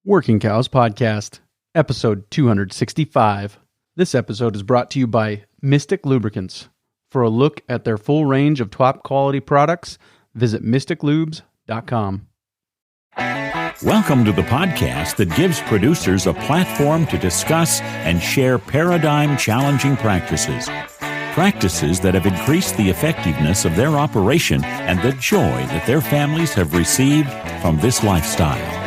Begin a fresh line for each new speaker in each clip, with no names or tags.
Working Cows Podcast, episode 265. This episode is brought to you by Mystic Lubricants. For a look at their full range of top quality products, visit mysticlubes.com.
Welcome to the podcast that gives producers a platform to discuss and share paradigm-challenging practices. Practices that have increased the effectiveness of their operation and the joy that their families have received from this lifestyle.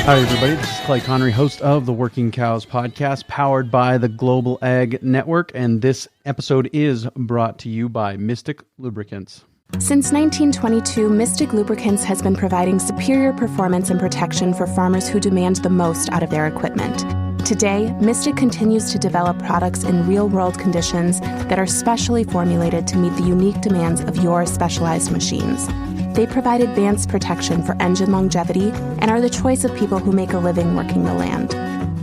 Hi, everybody. This is Clay Connery, host of the Working Cows Podcast, powered by the Global Ag Network, and this episode is brought to you by Mystic Lubricants.
Since 1922, Mystic Lubricants has been providing superior performance and protection for farmers who demand the most out of their equipment. Today, Mystic continues to develop products in real-world conditions that are specially formulated to meet the unique demands of your specialized machines. They provide advanced protection for engine longevity and are the choice of people who make a living working the land.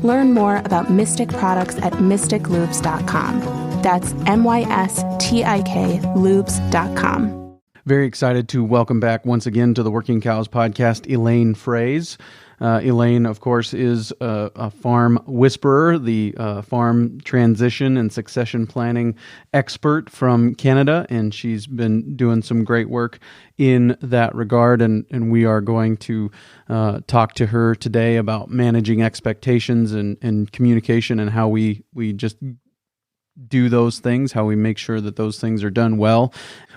Learn more about Mystic products at mysticlubes.com. That's MYSTIK lubes.com.
Very excited to welcome back once again to the Working Cows Podcast, Elaine Froese. Elaine, of course, is a farm whisperer, the farm transition and succession planning expert from Canada, and she's been doing some great work in that regard, and we are going to talk to her today about managing expectations and communication and how we just do those things, how we make sure that those things are done well.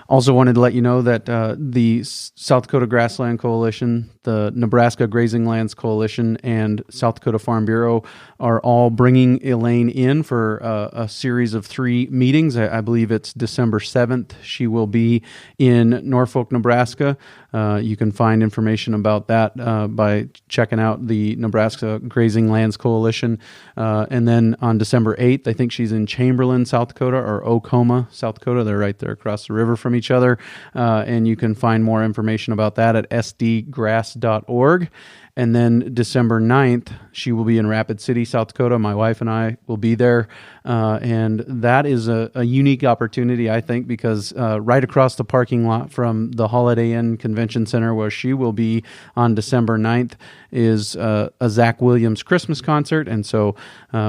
Also wanted to let you know that the South Dakota Grassland Coalition, the Nebraska Grazing Lands Coalition, and South Dakota Farm Bureau are all bringing Elaine in for a series of 3 meetings. I believe it's December 7th. She will be in Norfolk, Nebraska. You can find information about that by checking out the Nebraska Grazing Lands Coalition. And then on December 8th, I think she's in Chamberlain, South Dakota, or Oklahoma, South Dakota. They're right there across the river from each other. And you can find more information about that at sdgrass.org. And then December 9th, she will be in Rapid City, South Dakota. My wife and I will be there. And that is a unique opportunity, I think, because right across the parking lot from the Holiday Inn Convention Center, where she will be on December 9th, is a Zach Williams Christmas concert. And so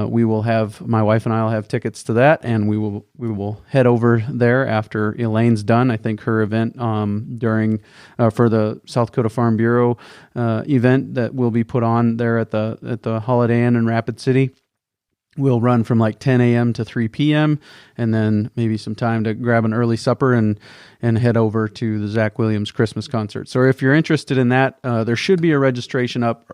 we will have, my wife and I will have tickets to that, and we will head over there after Elaine's done. I think her event for the South Dakota Farm Bureau event that will be put on there at the Holiday Inn in Rapid City will run from like 10 a.m. to 3 p.m. and then maybe some time to grab an early supper and head over to the Zach Williams Christmas concert. So if you're interested in that, there should be a registration up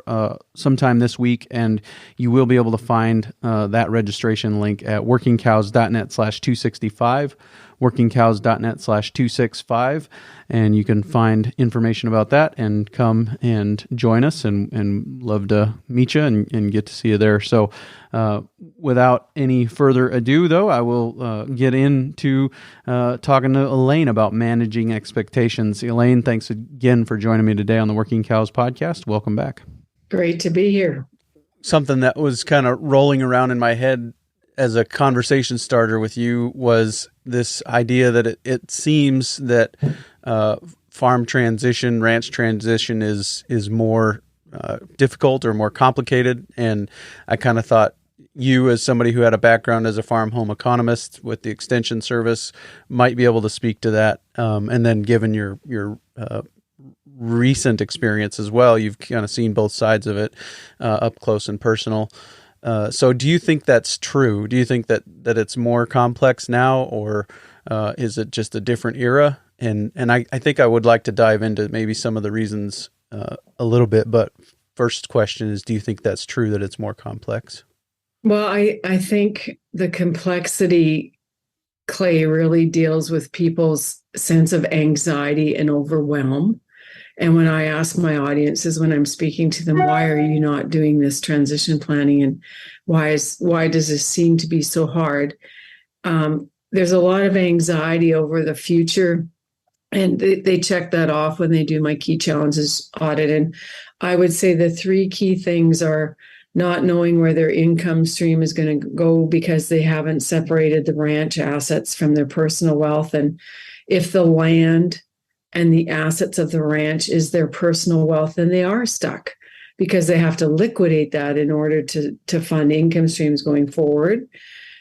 sometime this week, and you will be able to find that registration link at workingcows.net/265. workingcows.net/265, and you can find information about that and come and join us, and love to meet you and get to see you there. So without any further ado, though, I will get into talking to Elaine about managing expectations. Elaine, thanks again for joining me today on the Working Cows Podcast. Welcome back.
Great to be here.
Something that was kind of rolling around in my head as a conversation starter with you was this idea that it seems that farm transition, ranch transition is more difficult or more complicated. And I kind of thought you, as somebody who had a background as a farm home economist with the Extension Service, might be able to speak to that. And then given your recent experience as well, you've kind of seen both sides of it up close and personal. So do you think that's true? Do you think that it's more complex now, or is it just a different era? And I think I would like to dive into maybe some of the reasons a little bit, but first question is, do you think that's true, that it's more complex?
Well, I think the complexity, Clay, really deals with people's sense of anxiety and overwhelm. And when I ask my audiences, when I'm speaking to them, why are you not doing this transition planning, and why does this seem to be so hard? There's a lot of anxiety over the future, and they check that off when they do my key challenges audit. And I would say the 3 key things are not knowing where their income stream is going to go because they haven't separated the ranch assets from their personal wealth. And if the land and the assets of the ranch is their personal wealth, then they are stuck because they have to liquidate that in order to fund income streams going forward.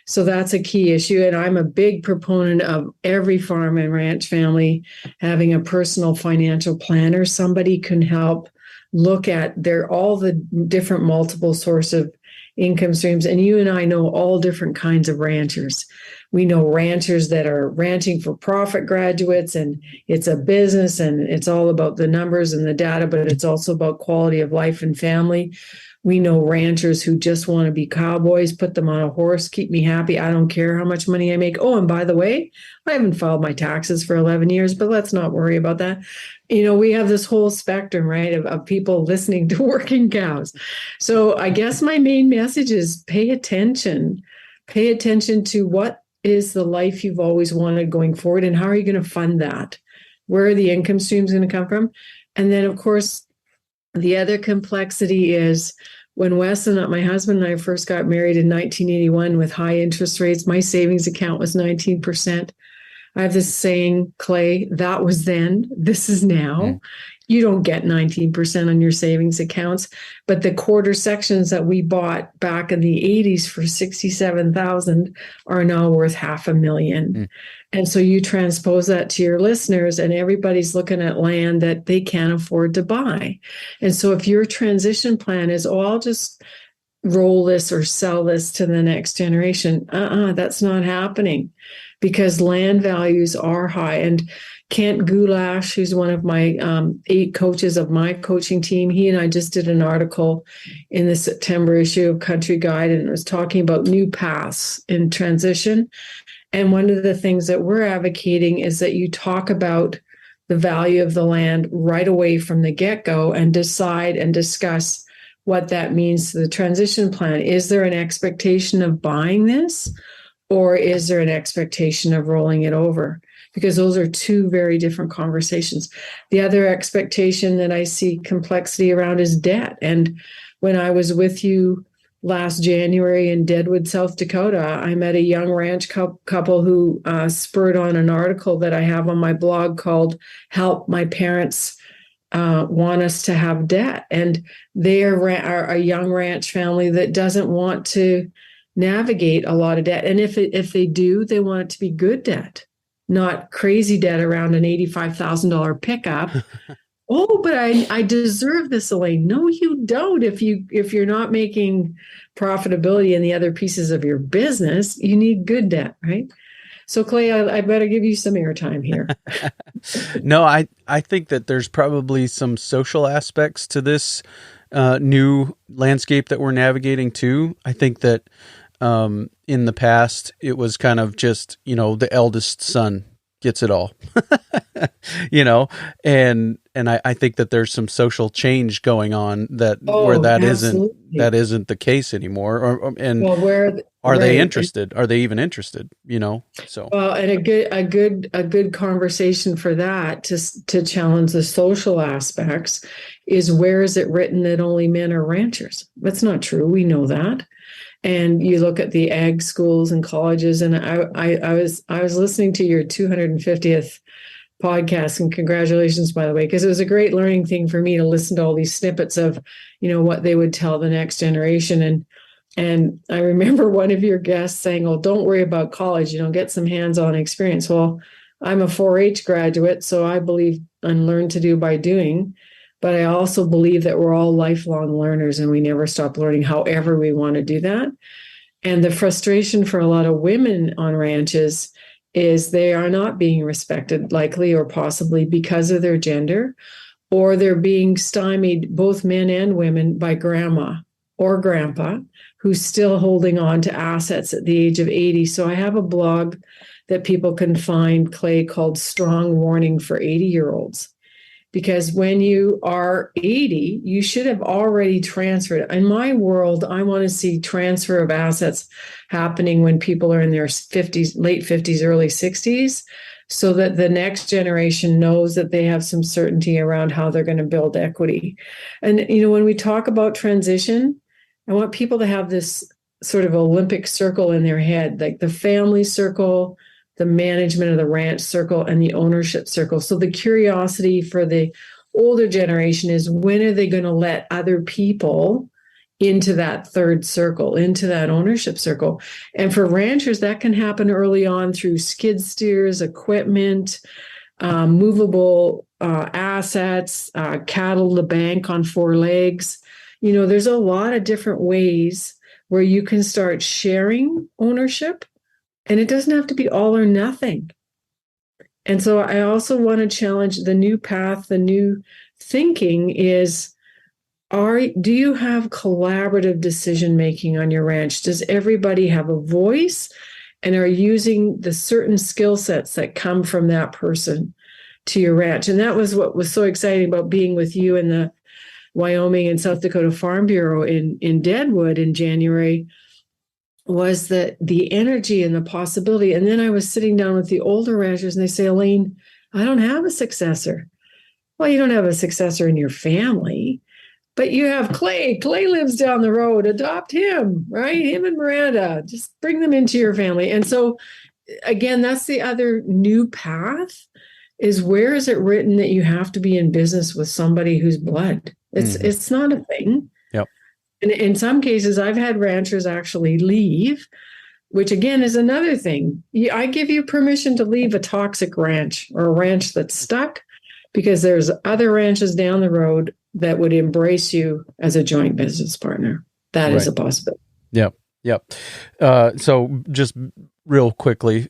So that's a key issue. And I'm a big proponent of every farm and ranch family having a personal financial planner. Somebody can help look at all the different multiple source of income streams. And you and I know all different kinds of ranchers. We know ranchers that are ranching for profit graduates, and it's a business and it's all about the numbers and the data, but it's also about quality of life and family. We know ranchers who just want to be cowboys, put them on a horse, keep me happy. I don't care how much money I make. Oh, and by the way, I haven't filed my taxes for 11 years, but let's not worry about that. We have this whole spectrum, right, of people listening to Working Cows. So I guess my main message is pay attention. Pay attention to what is the life you've always wanted going forward, and how are you going to fund that? Where are the income streams going to come from? And then, of course, the other complexity is when Wes and my husband and I first got married in 1981 with high interest rates, my savings account was 19%. I have this saying, Clay, that was then, this is now. You don't get 19% on your savings accounts, but the quarter sections that we bought back in the 80s for $67,000 are now worth $500,000. And so you transpose that to your listeners, and everybody's looking at land that they can't afford to buy. And so if your transition plan is, I'll just roll this or sell this to the next generation, that's not happening, because land values are high. And Kent Goulash, who's one of my 8 coaches of my coaching team, he and I just did an article in the September issue of Country Guide, and it was talking about new paths in transition. And one of the things that we're advocating is that you talk about the value of the land right away from the get-go and decide and discuss what that means to the transition plan. Is there an expectation of buying this, or is there an expectation of rolling it over? Because those are two very different conversations. The other expectation that I see complexity around is debt. And when I was with you last January in Deadwood, South Dakota, I met a young ranch couple who spurred on an article that I have on my blog called Help My Parents Want Us to Have Debt. And they are a young ranch family that doesn't want to navigate a lot of debt. And if they do, they want it to be good debt, not crazy debt around an $85,000 pickup. Oh, but I deserve this, Elaine. No, you don't. If you're not making profitability in the other pieces of your business, you need good debt, right? So, Clay, I better give you some airtime here.
No, I think that there's probably some social aspects to this new landscape that we're navigating too. I think that in the past, it was kind of just, the eldest son gets it all, and I think that there's some social change going on where that isn't the case anymore. Are they interested? Are they even interested? So
well, and a good conversation for that to challenge the social aspects is, where is it written that only men are ranchers? That's not true. We know that. And you look at the ag schools and colleges, and I was listening to your 250th podcast, and congratulations, by the way, because it was a great learning thing for me to listen to all these snippets of, what they would tell the next generation. And I remember one of your guests saying, "Oh, don't worry about college, get some hands-on experience." Well, I'm a 4-H graduate, so I believe and learn to do by doing. But I also believe that we're all lifelong learners, and we never stop learning, however we want to do that. And the frustration for a lot of women on ranches is they are not being respected, likely or possibly because of their gender, or they're being stymied, both men and women, by grandma or grandpa, who's still holding on to assets at the age of 80. So I have a blog that people can find, Clay, called Strong Warning for 80-year-olds. Because when you are 80, you should have already transferred. In my world, I want to see transfer of assets happening when people are in their 50s, late 50s, early 60s, so that the next generation knows that they have some certainty around how they're going to build equity. And, when we talk about transition, I want people to have this sort of Olympic circle in their head, like the family circle, the management of the ranch circle, and the ownership circle. So the curiosity for the older generation is, when are they going to let other people into that third circle, into that ownership circle? And for ranchers, that can happen early on through skid steers, equipment, movable assets, cattle to bank on four legs. There's a lot of different ways where you can start sharing ownership, and it doesn't have to be all or nothing. And so I also want to challenge the new path, the new thinking is, do you have collaborative decision making on your ranch? Does everybody have a voice and are using the certain skill sets that come from that person to your ranch? And that was what was so exciting about being with you in the Wyoming and South Dakota Farm Bureau in Deadwood in January, was the energy and the possibility. And then I was sitting down with the older ranchers and they say, Elaine, I don't have a successor. Well, you don't have a successor in your family, but you have Clay. Clay lives down the road. Adopt him, right? Him and Miranda. Just bring them into your family. And so, again, that's the other new path, is where is it written that you have to be in business with somebody who's blood? It's not a thing.
Yep.
And in some cases, I've had ranchers actually leave, which again is another thing. I give you permission to leave a toxic ranch or a ranch that's stuck, because there's other ranches down the road that would embrace you as a joint business partner. That is a possibility.
Yep. Yep. So just real quickly,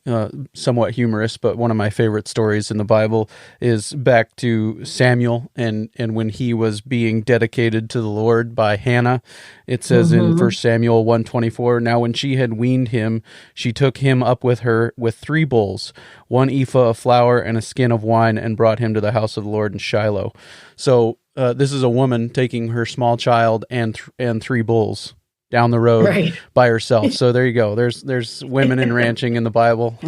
somewhat humorous, but one of my favorite stories in the Bible is back to Samuel and when he was being dedicated to the Lord by Hannah. It says in 1 Samuel 1:24, now when she had weaned him, she took him up with her with 3 bulls, 1 ephah of flour and a skin of wine, and brought him to the house of the Lord in Shiloh. So this is a woman taking her small child and 3 bulls down the road by herself. So there you go. There's women in ranching in the Bible.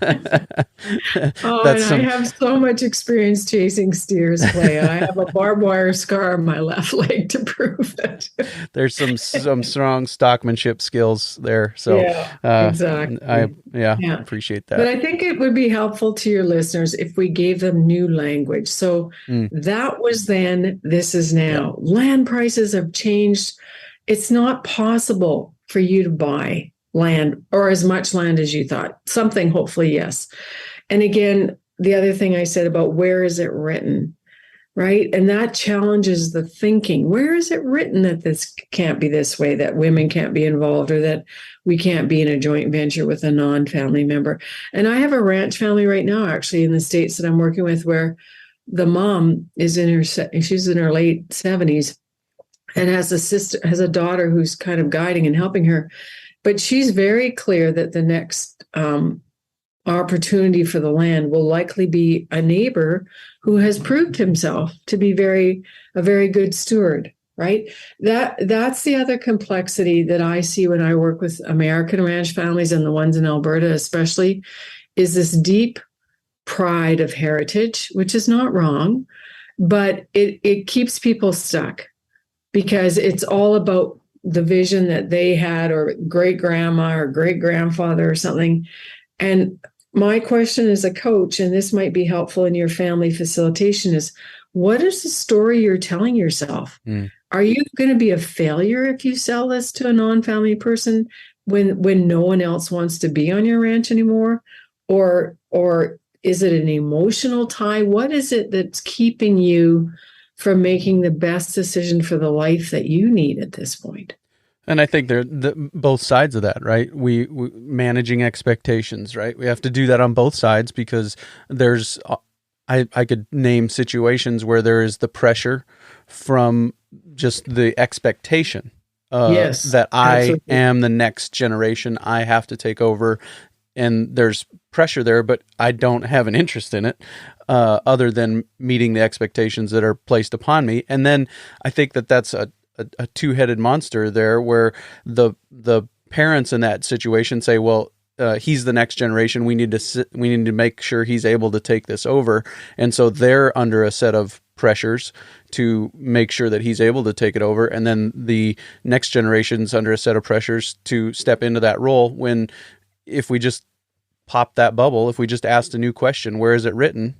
I have so much experience chasing steers, Clay. I have a barbed wire scar on my left leg to prove it.
There's some strong stockmanship skills there. So
exactly.
I appreciate that.
But I think it would be helpful to your listeners if we gave them new language. So that was then, this is now. Yeah. Land prices have changed. It's not possible for you to buy land or as much land as you thought. Something, hopefully, yes. And again, the other thing I said about where is it written, right? And that challenges the thinking. Where is it written that this can't be this way, that women can't be involved, or that we can't be in a joint venture with a non-family member? And I have a ranch family right now, actually, in the States that I'm working with, where the mom is she's in her late 70s. And has a daughter who's kind of guiding and helping her. But she's very clear that the next opportunity for the land will likely be a neighbor who has proved himself to be a very good steward, right? That's the other complexity that I see when I work with American ranch families, and the ones in Alberta especially, is this deep pride of heritage, which is not wrong, but it keeps people stuck. Because it's all about the vision that they had, or great grandma or great grandfather or something. And my question as a coach, and this might be helpful in your family facilitation, is what is the story you're telling yourself? Are you going to be a failure if you sell this to a non-family person when no one else wants to be on your ranch anymore? Or is it an emotional tie? What is it that's keeping you from making the best decision for the life that you need at this point?
And I think they're both sides of that, right? We managing expectations, right? We have to do that on both sides, because there's, I could name situations where there is the pressure from just the expectation that I absolutely am the next generation. I have to take over. And there's pressure there, but I don't have an interest in it other than meeting the expectations that are placed upon me. And then I think that that's a two-headed monster there, where the parents in that situation say, well, he's the next generation. We need to make sure he's able to take this over. And so they're under a set of pressures to make sure that he's able to take it over, and then the next generation's under a set of pressures to step into that role. When if we just pop that bubble, if we just asked a new question, where is it written?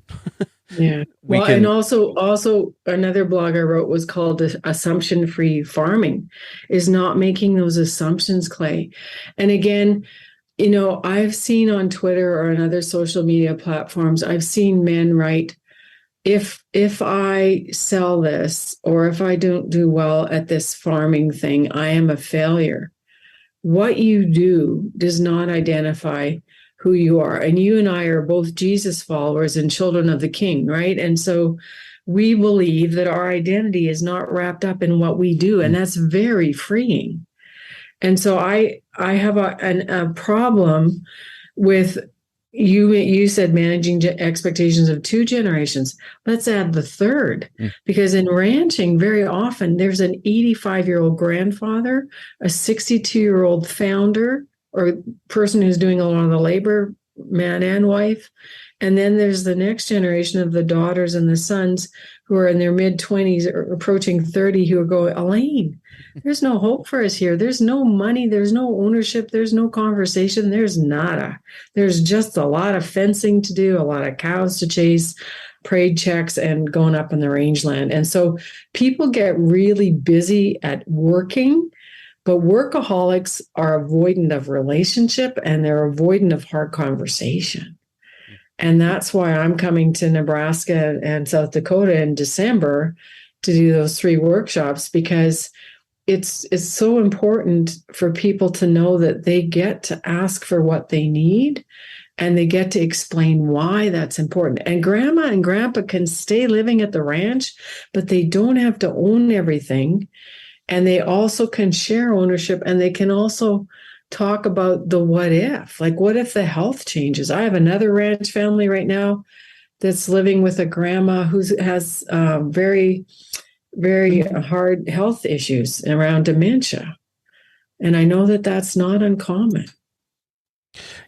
Yeah. Well, and also another blog I wrote was called Assumption-Free Farming, is not making those assumptions, Clay. And again, I've seen on Twitter or on other social media platforms, I've seen men write, if I sell this, or if I don't do well at this farming thing, I am a failure. What you do does not identify who you are. And you and I are both Jesus followers and children of the King, right? And so we believe that our identity is not wrapped up in what we do, and that's very freeing. And so I have a problem with you said managing expectations of 2 generations. Let's add the third, because in ranching, very often there's an 85-year-old grandfather, a 62-year-old founder or person who's doing a lot of the labor, man and wife. And then there's the next generation of the daughters and the sons who are in their mid-20s or approaching 30 who are going, Elaine, there's no hope for us here. There's no money. There's no ownership. There's no conversation. There's nada. There's just a lot of fencing to do, a lot of cows to chase, parade checks, and going up in the rangeland. And so people get really busy at working, but workaholics are avoidant of relationship, and they're avoidant of hard conversation. And that's why I'm coming to Nebraska and South Dakota in December to do those 3 workshops, because it's so important for people to know that they get to ask for what they need, and they get to explain why that's important. And grandma and grandpa can stay living at the ranch, but they don't have to own everything. And they also can share ownership, and they can also talk about the what if. Like, what if the health changes? I have another ranch family right now that's living with a grandma who has very, very hard health issues around dementia. And I know that that's not uncommon.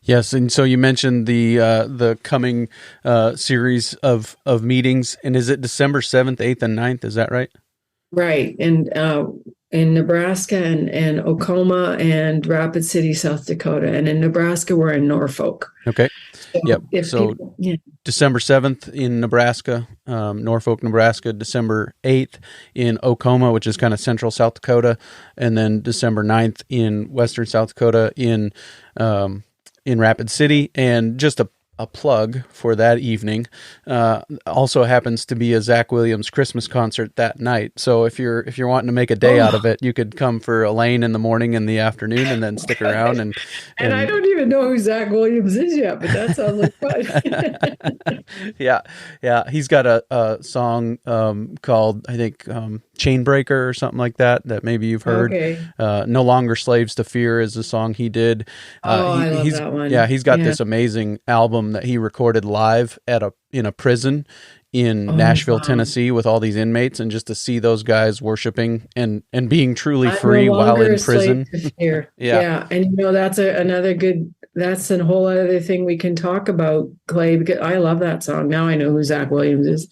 Yes, and so you mentioned the coming series of meetings, and is it December 7th, 8th, and 9th? Is that right?
Right. And in Nebraska and Oklahoma and Rapid City, South Dakota. And in Nebraska, we're in Norfolk.
Okay. Yep. So December 7th in Nebraska, Norfolk, Nebraska, December 8th in Oklahoma, which is kind of central South Dakota, and then December 9th in western South Dakota in Rapid City. And just a plug for that evening. Also happens to be a Zach Williams Christmas concert that night. So if you're wanting to make a day out of it, you could come for Elaine in the morning and the afternoon, and then stick around. And
I don't even know who Zach Williams is yet, but that sounds like fun.
Yeah. He's got a song called, I think, Chainbreaker or something like that maybe you've heard.
Okay.
No Longer Slaves to Fear is the song he did.
I love that one.
Yeah, he's got this amazing album that he recorded live in a prison in Nashville, Tennessee, with all these inmates, and just to see those guys worshiping and being truly free while in prison.
Yeah. And that's that's a whole other thing we can talk about, Clay, because I love that song. Now I know who Zach Williams is.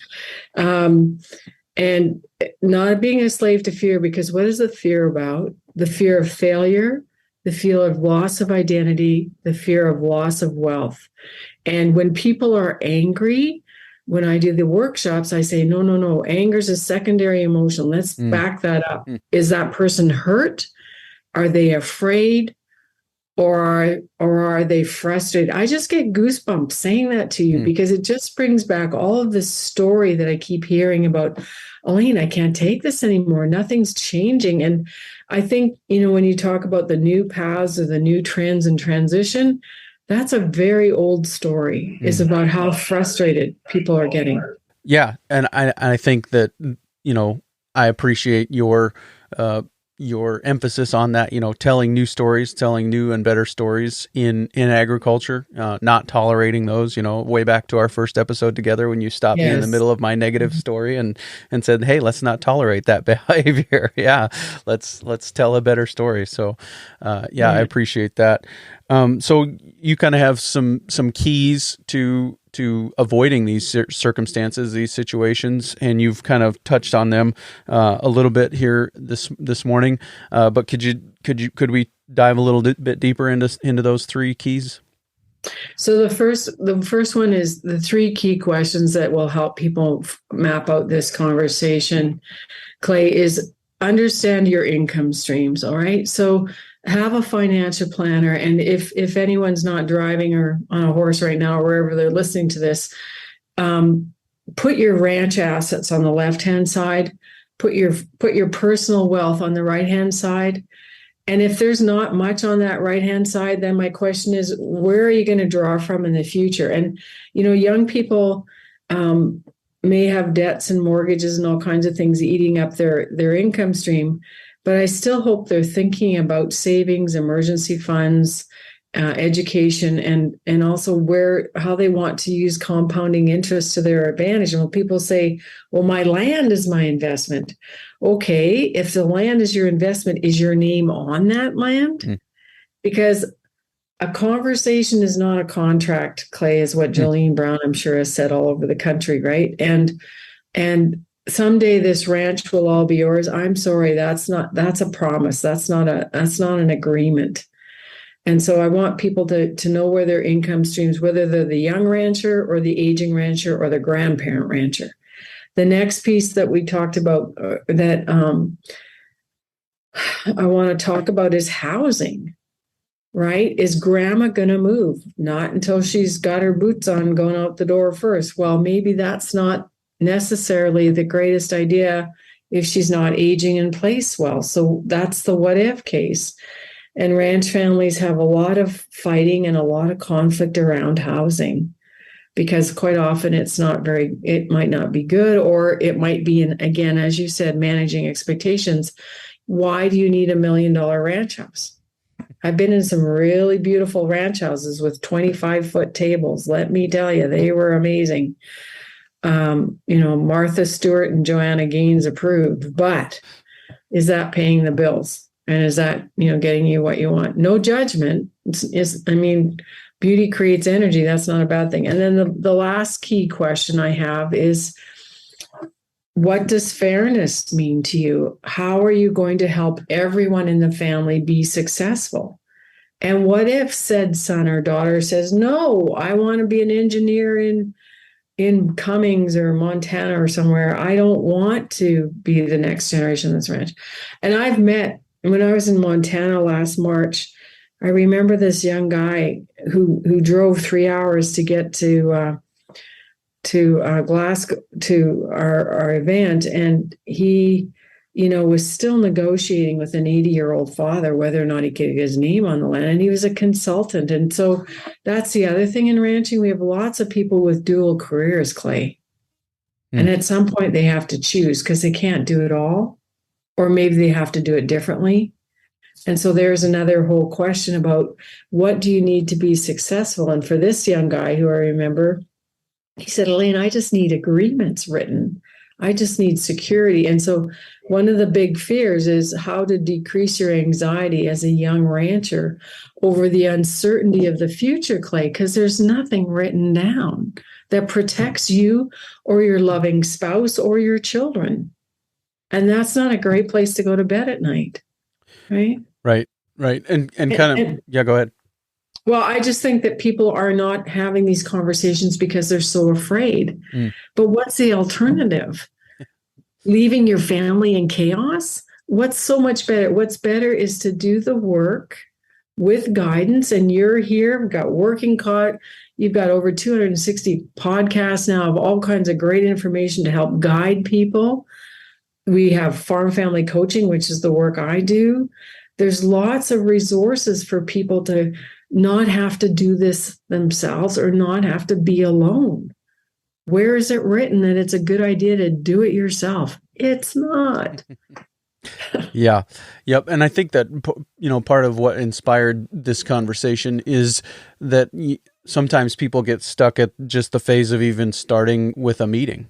And not being a slave to fear, because what is the fear about? The fear of failure, the fear of loss of identity, the fear of loss of wealth. And when people are angry, when I do the workshops, I say, no, anger is a secondary emotion. Let's back that up. Is that person hurt? Are they afraid? Or are they frustrated? I just get goosebumps saying that to you, because it just brings back all of this story that I keep hearing about, Elaine, I can't take this anymore. Nothing's changing. And I think, when you talk about the new paths or the new trends and transition, that's a very old story. It's about how frustrated people are getting.
Yeah. And I think that, I appreciate your emphasis on that, telling new stories, telling new and better stories in agriculture, not tolerating those, way back to our first episode together when you stopped me in the middle of my negative story and said, hey, let's not tolerate that behavior. Yeah. Let's tell a better story. So, I appreciate that. So you kind of have some keys to to avoiding these circumstances, these situations, and you've kind of touched on them a little bit here this morning. But could we dive a little bit deeper into those three keys?
So the first one is the three key questions that will help people map out this conversation, Clay, is understand your income streams. All right. So have a financial planner. And if anyone's not driving or on a horse right now, or wherever they're listening to this, put your ranch assets on the left-hand side, put your personal wealth on the right-hand side. And if there's not much on that right-hand side, then my question is, where are you going to draw from in the future? And, young people may have debts and mortgages and all kinds of things eating up their income stream, but I still hope they're thinking about savings, emergency funds, education, and also how they want to use compounding interest to their advantage. And when people say, well, my land is my investment. Okay, if the land is your investment, is your name on that land? Because a conversation is not a contract, Clay, is what Jolene Brown, I'm sure, has said all over the country, right? And someday this ranch will all be yours. I'm sorry, that's a promise. That's not an agreement. And so I want people to know where their income streams, whether they're the young rancher or the aging rancher or the grandparent rancher. The next piece that we talked about that I want to talk about is housing, right? Is grandma going to move? Not until she's got her boots on going out the door first. Well, maybe that's not necessarily the greatest idea if she's not aging in place well. So that's the what if case. And ranch families have a lot of fighting and a lot of conflict around housing, because quite often it might not be good, or it might be, again, as you said, managing expectations. Why do you need $1 million ranch house? I've been in some really beautiful ranch houses with 25-foot tables. Let me tell you, they were amazing. Martha Stewart and Joanna Gaines approved, but is that paying the bills? And is that, getting you what you want? No judgment. Beauty creates energy. That's not a bad thing. And then the last key question I have is, what does fairness mean to you? How are you going to help everyone in the family be successful? And what if said son or daughter says, no, I want to be an engineer in Cummings or Montana or somewhere. I don't want to be the next generation of this ranch. And I've met, when I was in Montana last March, I remember this young guy who drove 3 hours to get to Glasgow to our event, and he, was still negotiating with an 80-year-old father whether or not he could get his name on the land, and he was a consultant. And so that's the other thing in ranching. We have lots of people with dual careers, Clay, and at some point they have to choose because they can't do it all, or maybe they have to do it differently. And so there's another whole question about what do you need to be successful? And for this young guy who I remember, he said, Elaine, I just need agreements written. I just need security. And so one of the big fears is how to decrease your anxiety as a young rancher over the uncertainty of the future, Clay, because there's nothing written down that protects you or your loving spouse or your children. And that's not a great place to go to bed at night. Right. And yeah, go ahead. Well, I just think that people are not having these conversations because they're so afraid. But what's the alternative? Leaving your family in chaos? What's so much better? What's better is to do the work with guidance. And you're here. We've got you've got over 260 podcasts now of all kinds of great information to help guide people. We have farm family coaching, which is the work I do. There's lots of resources for people to not have to do this themselves or not have to be alone. Where is it written that it's a good idea to do it yourself? It's not.
Yeah. Yep. And I think that, part of what inspired this conversation is that sometimes people get stuck at just the phase of even starting with a meeting,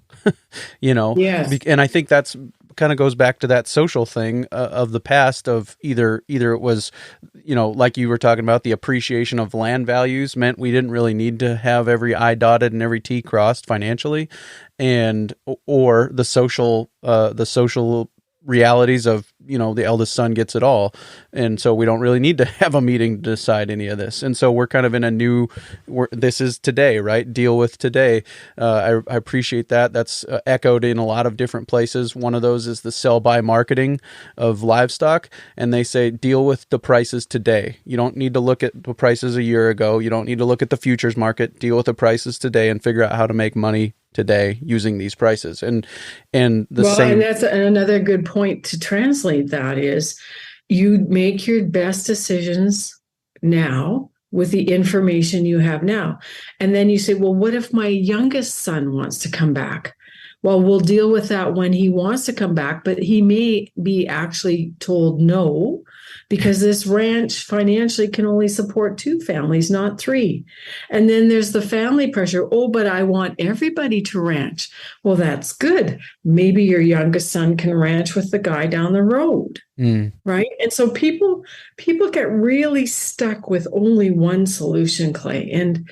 Yes.
And I think that's kind of goes back to that social thing of the past of either it was, like you were talking about, the appreciation of land values meant we didn't really need to have every I dotted and every T crossed financially, and or the social realities of, the eldest son gets it all. And so we don't really need to have a meeting to decide any of this. And so we're kind of in a new, this is today, right? Deal with today. I appreciate that. That's echoed in a lot of different places. One of those is the sell by marketing of livestock. And they say, deal with the prices today. You don't need to look at the prices a year ago. You don't need to look at the futures market. Deal with the prices today and figure out how to make money today using these prices. And and that's
another good point to translate that is you make your best decisions now with the information you have now. And then you say, well, what if my youngest son wants to come back? Well, we'll deal with that when he wants to come back, but he may be actually told no, because this ranch financially can only support 2 families, not 3. And then there's the family pressure. Oh, but I want everybody to ranch. Well, that's good. Maybe your youngest son can ranch with the guy down the road. Right. And so people get really stuck with only one solution, Clay. And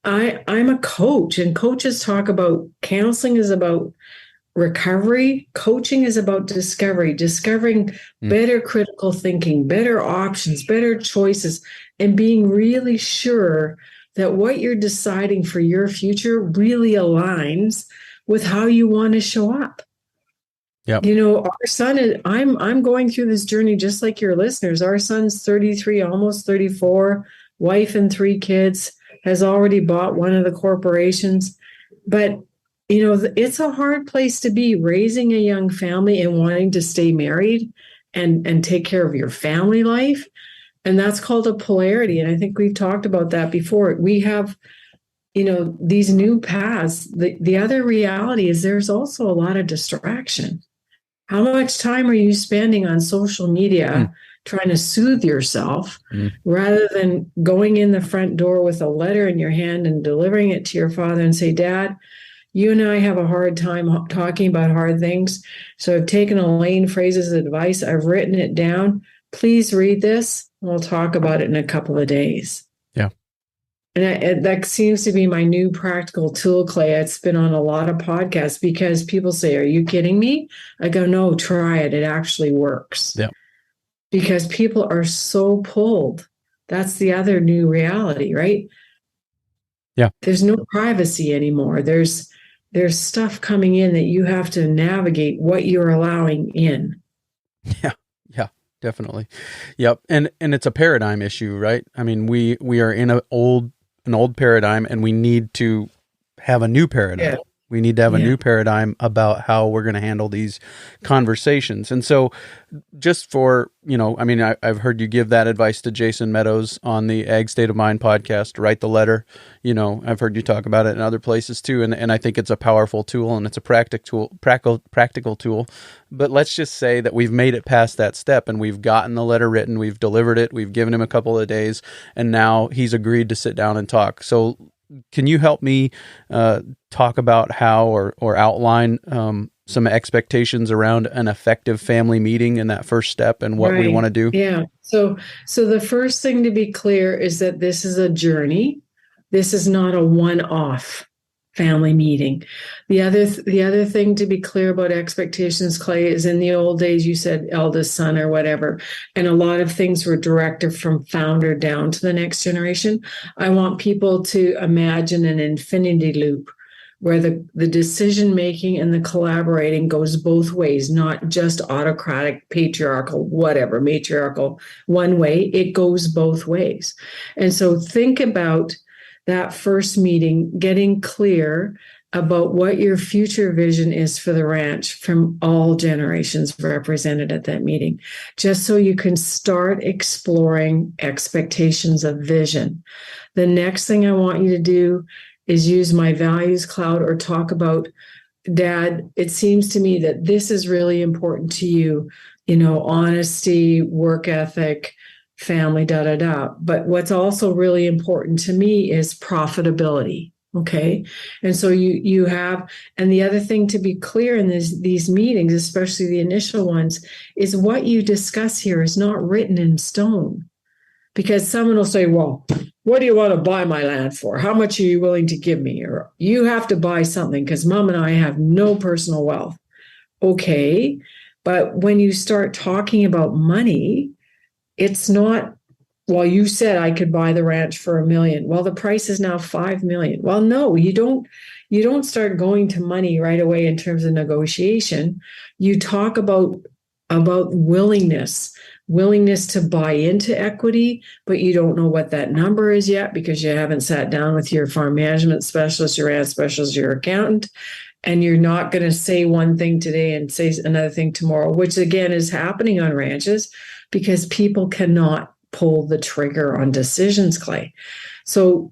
I'm a coach, and coaches talk about counseling is about recovery. Coaching is about discovering better critical thinking, better options, better choices, and being really sure that what you're deciding for your future really aligns with how you want to show up.
Yep.
Our son is, I'm going through this journey just like your listeners. Our son's 33, almost 34, wife and 3 kids, has already bought one of the corporations. But it's a hard place to be, raising a young family and wanting to stay married and take care of your family life. And that's called a polarity. And I think we've talked about that before. We have, these new paths. The other reality is there's also a lot of distraction. How much time are you spending on social media trying to soothe yourself rather than going in the front door with a letter in your hand and delivering it to your father and say, Dad, you and I have a hard time talking about hard things. So I've taken Elaine Froese's advice. I've written it down. Please read this. We'll talk about it in a couple of days.
Yeah.
And that seems to be my new practical tool, Clay. It's been on a lot of podcasts because people say, are you kidding me? I go, no, try it. It actually works.
Yeah.
Because people are so pulled. That's the other new reality, right?
Yeah.
There's no privacy anymore. There's stuff coming in that you have to navigate what you're allowing in.
Yeah. Yeah, definitely. Yep. And it's a paradigm issue, right? I mean, we are in an old paradigm, and we need to have a new paradigm. Yeah. We need to have a new paradigm about how we're going to handle these conversations. And so just for, I've heard you give that advice to Jason Meadows on the Ag State of Mind podcast, write the letter. I've heard you talk about it in other places too. And I think it's a powerful tool, and it's a practical tool. But let's just say that we've made it past that step, and we've gotten the letter written, we've delivered it, we've given him a couple of days, and now he's agreed to sit down and talk. So can you help me talk about how or outline some expectations around an effective family meeting in that first step and what we want to do?
Yeah. So the first thing to be clear is that this is a journey. This is not a one-off family meeting. The other thing to be clear about expectations, Clay, is in the old days, you said eldest son or whatever, and a lot of things were directed from founder down to the next generation. I want people to imagine an infinity loop where the decision-making and the collaborating goes both ways, not just autocratic, patriarchal, whatever, matriarchal, one way. It goes both ways. And so think about that first meeting, getting clear about what your future vision is for the ranch from all generations represented at that meeting, just so you can start exploring expectations of vision. The next thing I want you to do is use my values cloud or talk about, Dad, it seems to me that this is really important to you, honesty, work ethic, family, But what's also really important to me is profitability, Okay. And so you have, and the other thing to be clear in these meetings, especially the initial ones, is what you discuss here is not written in stone. Because someone will say, well, what do you want to buy my land for? How much are you willing to give me? Or you have to buy something because mom and I have no personal wealth. Okay. But when you start talking about money, it's not, well, you said I could buy the ranch for $1 million. Well, the price is now $5 million. Well, no, you don't start going to money right away in terms of negotiation. You talk about willingness to buy into equity, but you don't know what that number is yet because you haven't sat down with your farm management specialist, your ad specialist, your accountant, and you're not going to say one thing today and say another thing tomorrow, which again is happening on ranches because people cannot pull the trigger on decisions, Clay. So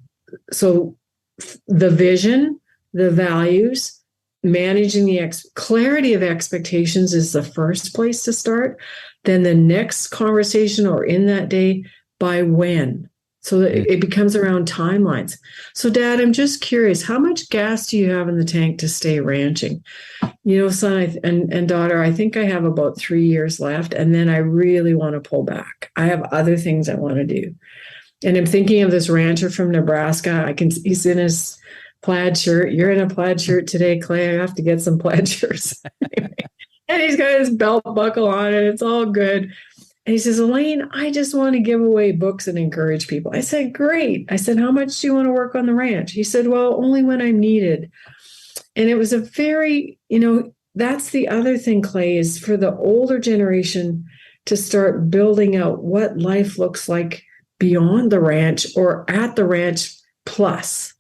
the vision, the values, managing the clarity of expectations is the first place to start. Then the next conversation or in that day, by when. So that it becomes around timelines. So Dad, I'm just curious, how much gas do you have in the tank to stay ranching? Son and daughter, I think I have about 3 years left, and then I really want to pull back. I have other things I want to do. And I'm thinking of this rancher from Nebraska. He's in his plaid shirt. You're in a plaid shirt today, Clay. I have to get some plaid shirts. And he's got his belt buckle on, and it's all good. And he says, Elaine, I just want to give away books and encourage people. I said, great. I said, how much do you want to work on the ranch? He said, well, only when I'm needed. And it was a very, that's the other thing, Clay, is for the older generation to start building out what life looks like beyond the ranch or at the ranch plus.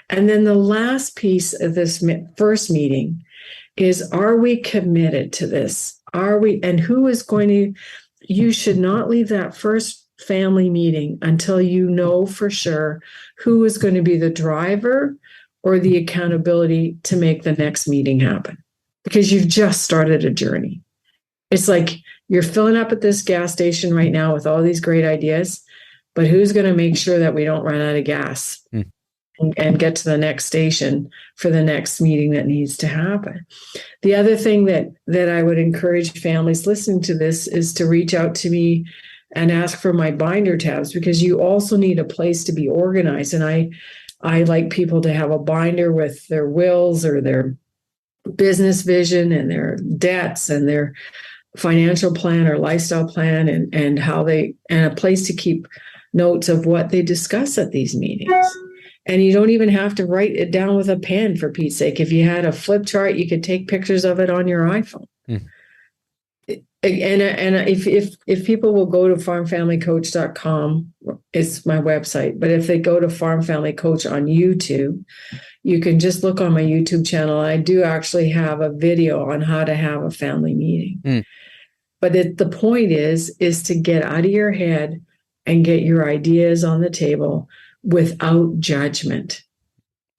And then the last piece of this first meeting is, are we committed to this? Are we, and who is going to, you should not leave that first family meeting until you know for sure who is going to be the driver or the accountability to make the next meeting happen. Because you've just started a journey. It's like you're filling up at this gas station right now with all these great ideas, but who's going to make sure that we don't run out of gas and get to the next station for the next meeting that needs to happen? The other thing that I would encourage families listening to this is to reach out to me and ask for my binder tabs, because you also need a place to be organized. And I like people to have a binder with their wills or their business vision and their debts and their financial plan or lifestyle plan and how they, and a place to keep notes of what they discuss at these meetings. And you don't even have to write it down with a pen, for Pete's sake. If you had a flip chart, you could take pictures of it on your iPhone. And if people will go to farmfamilycoach.com, it's my website. But if they go to Farm Family Coach on YouTube, you can just look on my YouTube channel. I do actually have a video on how to have a family meeting. But the point is to get out of your head and get your ideas on the table without judgment.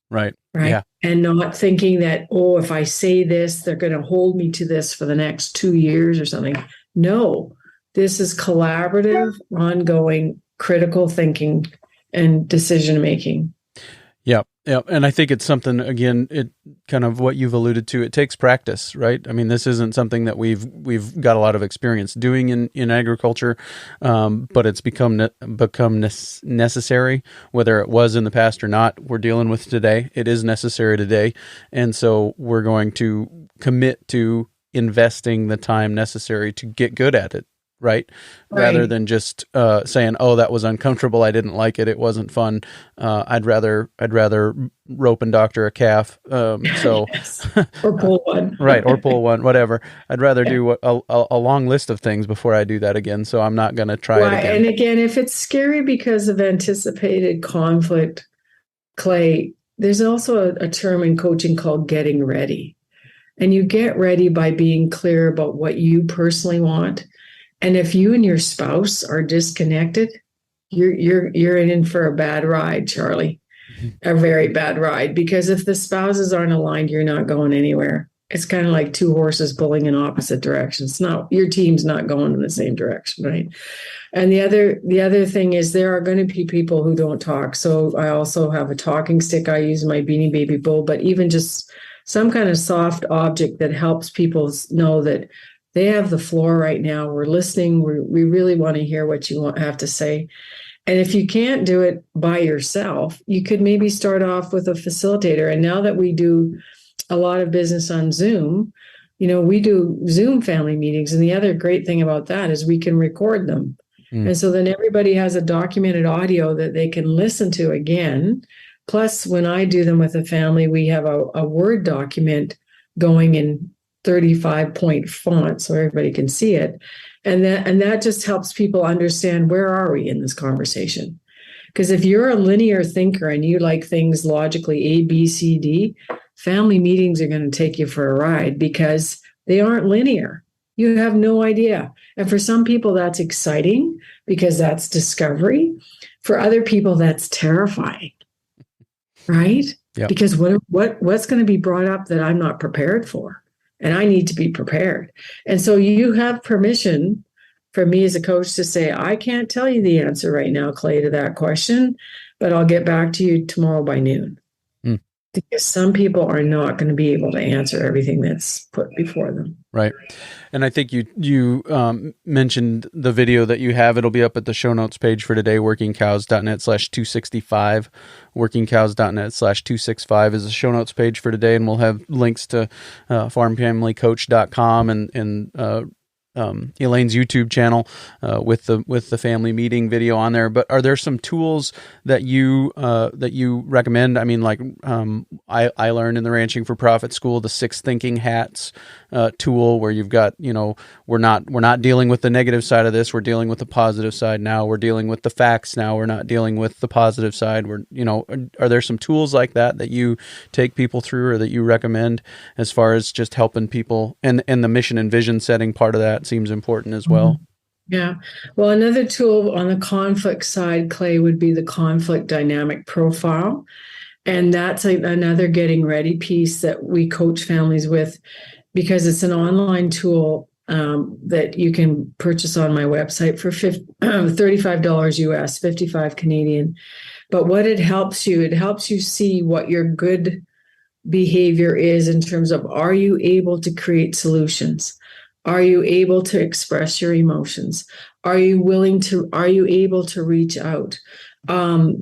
Right.
Yeah. And not thinking that, if I say this, they're going to hold me to this for the next 2 years or something. No, this is collaborative, ongoing, critical thinking and decision making.
Yeah. Yeah. And I think it's something, again, it kind of what you've alluded to, it takes practice, right? I mean, this isn't something that we've got a lot of experience doing in agriculture, but it's become necessary, whether it was in the past or not. We're dealing with today. It is necessary today. And so we're going to commit to investing the time necessary to get good at it. Right? Rather than just saying, that was uncomfortable, I didn't like it, it wasn't fun. I'd rather rope and doctor a calf. Or
pull one.
Right, or pull one, whatever. I'd rather do a long list of things before I do that again. So I'm not going to try it again.
And again, if it's scary because of anticipated conflict, Clay, there's also a term in coaching called getting ready. And you get ready by being clear about what you personally want. And if you and your spouse are disconnected, you're in for a bad ride, Charlie, a very bad ride. Because if the spouses aren't aligned, you're not going anywhere. it's kind of like two horses pulling in opposite directions. It's not, your team's not going in the same direction, right? And the other thing is there are going to be people who don't talk. So I also have a talking stick I use in my Beanie Baby Bowl, but even just some kind of soft object that helps people know that they have the floor right now. We're listening. We really want to hear what you have to say. And if you can't do it by yourself, you could maybe start off with a facilitator. And now that we do a lot of business on Zoom, we do Zoom family meetings. And the other great thing about that is we can record them. And so then everybody has a documented audio that they can listen to again. Plus, when I do them with a family, we have a Word document going in 35-point font so everybody can see it. And that just helps people understand, where are we in this conversation? Because if you're a linear thinker and you like things logically A, B, C, D, family meetings are going to take you for a ride because they aren't linear. You have no idea. And for some people, that's exciting because that's discovery. For other people, that's terrifying, right?
Yep.
Because what's going to be brought up that I'm not prepared for? And I need to be prepared. And so you have permission for me as a coach to say, I can't tell you the answer right now, Clay, to that question, but I'll get back to you tomorrow by noon. Because some people are not going to be able to answer everything that's put before them.
Right. And I think you mentioned the video that you have. It'll be up at the show notes page for today, workingcows.net/265. Workingcows.net/265 is the show notes page for today. And we'll have links to farmfamilycoach.com and Elaine's YouTube channel with the family meeting video on there. But are there some tools that you recommend? I mean, like I learned in the Ranching for Profit School the 6 Thinking Hats tool, where you've got, we're not dealing with the negative side of this. We're dealing with the positive side now. We're dealing with the facts now. We're not dealing with the positive side. Are there some tools like that you take people through, or that you recommend as far as just helping people, and the mission and vision setting part of that seems important as well?
Yeah. Well, another tool on the conflict side, Clay, would be the conflict dynamic profile. And that's another getting ready piece that we coach families with, because it's an online tool that you can purchase on my website for $35 US, 55 Canadian. But what it helps you see what your good behavior is in terms of, are you able to create solutions? Are you able to express your emotions? Are you able to reach out? But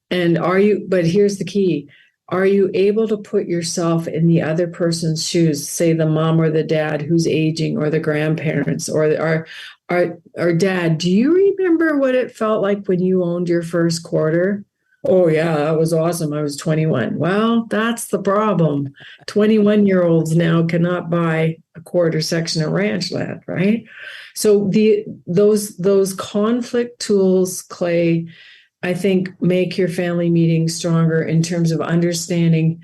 here's the key. Are you able to put yourself in the other person's shoes, say the mom or the dad who's aging, or the grandparents, or dad, do you remember what it felt like when you owned your first quarter? Oh, yeah, that was awesome. I was 21. Well, that's the problem. 21-year-olds now cannot buy a quarter section of ranch land, right? So those conflict tools, Clay, I think make your family meetings stronger in terms of understanding,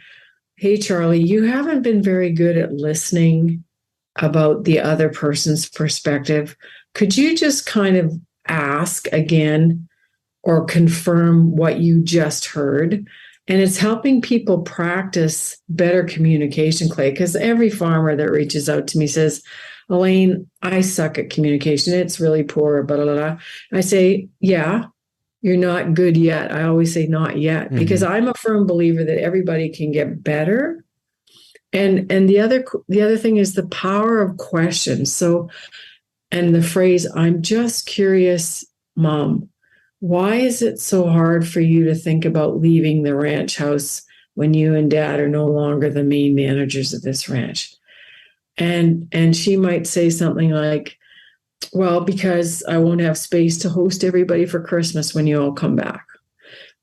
hey, Charlie, you haven't been very good at listening about the other person's perspective. Could you just kind of ask again or confirm what you just heard? And it's helping people practice better communication, Clay, because every farmer that reaches out to me says, Elaine, I suck at communication. It's really poor, blah, blah, blah. I say, yeah, you're not good yet. I always say not yet, because I'm a firm believer that everybody can get better. And the other thing is the power of questions. So, and the phrase, I'm just curious, Mom, why is it so hard for you to think about leaving the ranch house when you and Dad are no longer the main managers of this ranch? And she might say something like, well, because I won't have space to host everybody for Christmas when you all come back.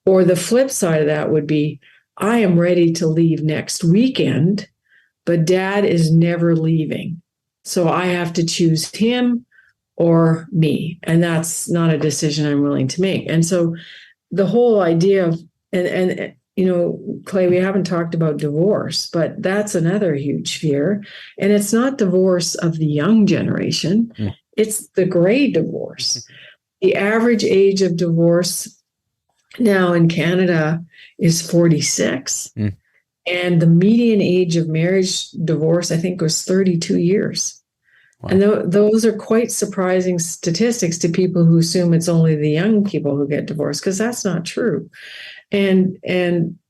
Or the flip side of that would be, I am ready to leave next weekend, but Dad is never leaving. So I have to choose him or me. And that's not a decision I'm willing to make. And so the whole idea of, and Clay, we haven't talked about divorce, but that's another huge fear. And it's not divorce of the young generation. It's the gray divorce. The average age of divorce now in Canada is 46. And the median age of marriage divorce, I think, was 32 years. Wow. And those are quite surprising statistics to people who assume it's only the young people who get divorced, because that's not true. And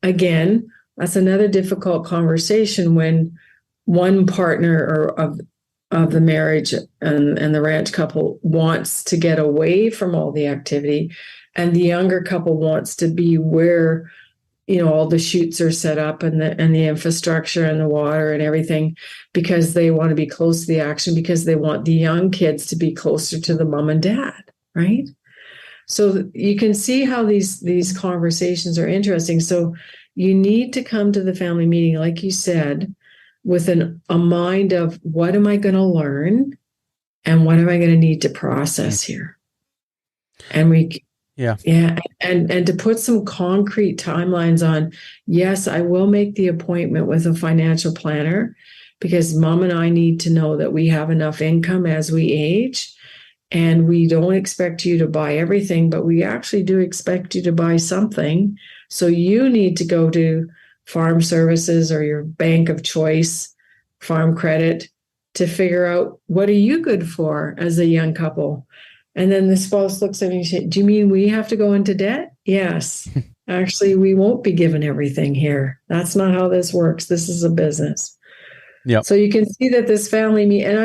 again, that's another difficult conversation when one partner of the marriage and the ranch couple wants to get away from all the activity, and the younger couple wants to be where all the chutes are set up and the infrastructure and the water and everything, because they want to be close to the action, because they want the young kids to be closer to the mom and dad, right? So you can see how these conversations are interesting. So you need to come to the family meeting, like you said, with a mind of, what am I going to learn and what am I going to need to process here? And and to put some concrete timelines on, yes, I will make the appointment with a financial planner, because mom and I need to know that we have enough income as we age. And we don't expect you to buy everything, but we actually do expect you to buy something. So you need to go to Farm Services or your bank of choice, Farm Credit, to figure out, what are you good for as a young couple? And then the spouse looks at me and says, do you mean we have to go into debt? Yes. Actually, we won't be given everything here. That's not how this works. This is a business.
Yep.
So you can see that this family and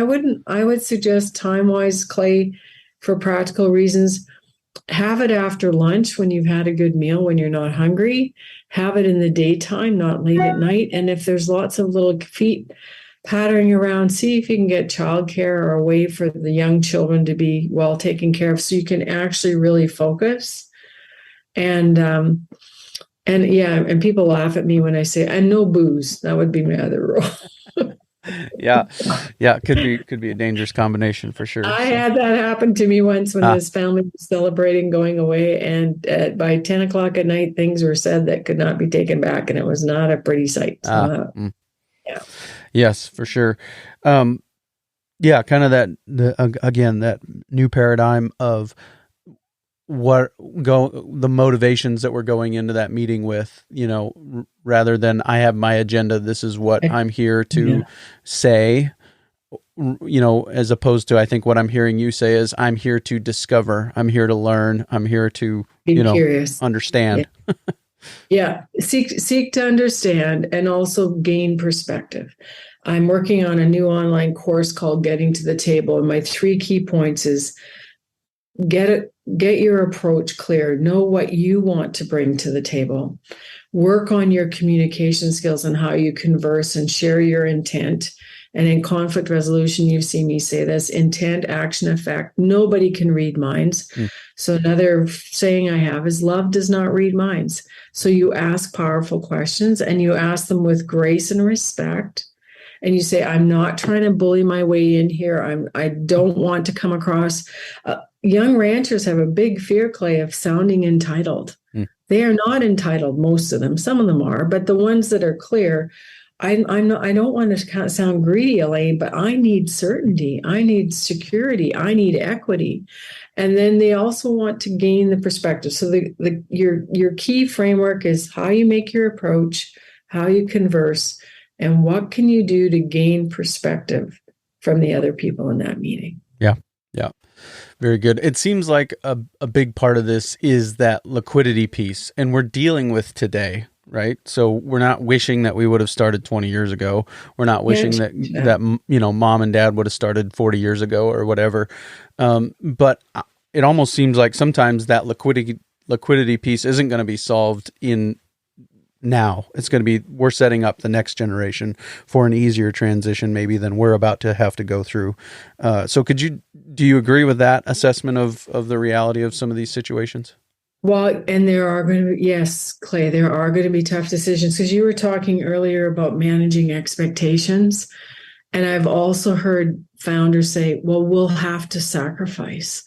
I would suggest, time-wise, Clay, for practical reasons, have it after lunch when you've had a good meal, when you're not hungry. Have it in the daytime, not late at night. And if there's lots of little feet pattering around, see if you can get childcare or a way for the young children to be well taken care of, so you can actually really focus. And people laugh at me when I say, and no booze. That would be my other rule.
Yeah. Could be a dangerous combination for sure.
I had that happen to me once when this family was celebrating going away, and by 10 o'clock at night, things were said that could not be taken back, and it was not a pretty sight. Yeah.
Yes, for sure. Kind of that new paradigm of the motivations that we're going into that meeting with, rather than, I have my agenda, this is what I'm here to say, as opposed to, I think what I'm hearing you say is, I'm here to discover, I'm here to learn, I'm here to,
be curious,
understand.
Seek to understand and also gain perspective. I'm working on a new online course called Getting to the Table, and my 3 key points is, get your approach clear, know what you want to bring to the table, work on your communication skills and how you converse and share your intent. And in conflict resolution, you've seen me say this: intent, action, effect. Nobody can read minds. So another saying I have is, love does not read minds. So you ask powerful questions, and you ask them with grace and respect. And you say, I'm not trying to bully my way in here. I don't want to come across. Young ranchers have a big fear, Clay, of sounding entitled. They are not entitled, most of them. Some of them are, but the ones that are clear, I don't want to sound greedy, Elaine, but I need certainty. I need security. I need equity. And then they also want to gain the perspective. So your key framework is how you make your approach, how you converse, and what can you do to gain perspective from the other people in that meeting.
Yeah. Very good. It seems like a big part of this is that liquidity piece, and we're dealing with today, right? So we're not wishing that we would have started 20 years ago. We're not wishing that mom and dad would have started 40 years ago or whatever. But it almost seems like sometimes that liquidity piece isn't going to be solved in now. It's going to be, we're setting up the next generation for an easier transition maybe than we're about to have to go through. So do you agree with that assessment of the reality of some of these situations?
Well, and there are going to be, yes, Clay, there are going to be tough decisions, because you were talking earlier about managing expectations. And I've also heard founders say, well, we'll have to sacrifice.